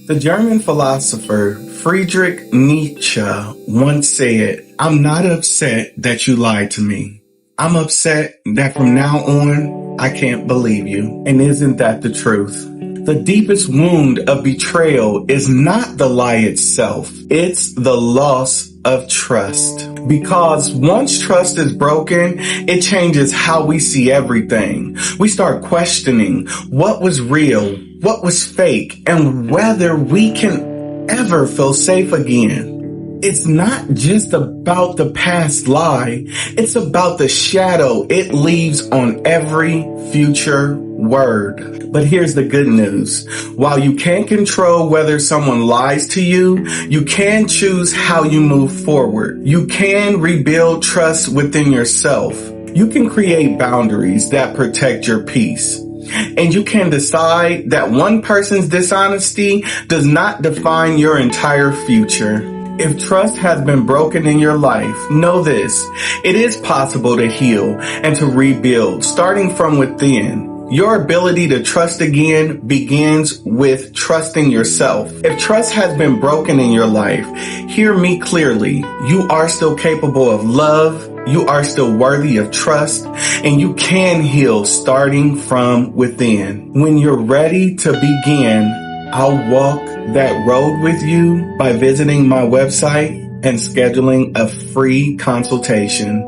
The German philosopher Friedrich Nietzsche once said, "I'm not upset that you lied to me. I'm upset that from now on, I can't believe you." And isn't that the truth? The deepest wound of betrayal is not the lie itself. It's the loss of trust. Because once trust is broken, it changes how we see everything. We start questioning what was real, what was fake, and whether we can ever feel safe again. It's not just about the past lie. It's about the shadow it leaves on every future word. But here's the good news. While you can't control whether someone lies to you, you can choose how you move forward. You can rebuild trust within yourself. You can create boundaries that protect your peace. And you can decide that one person's dishonesty does not define your entire future. If trust has been broken in your life, know this: it is possible to heal and to rebuild, starting from within. Your ability to trust again begins with trusting yourself. If trust has been broken in your life, hear me clearly. You are still capable of love. You are still worthy of trust, and you can heal starting from within. When you're ready to begin, I'll walk that road with you by visiting my website and scheduling a free consultation.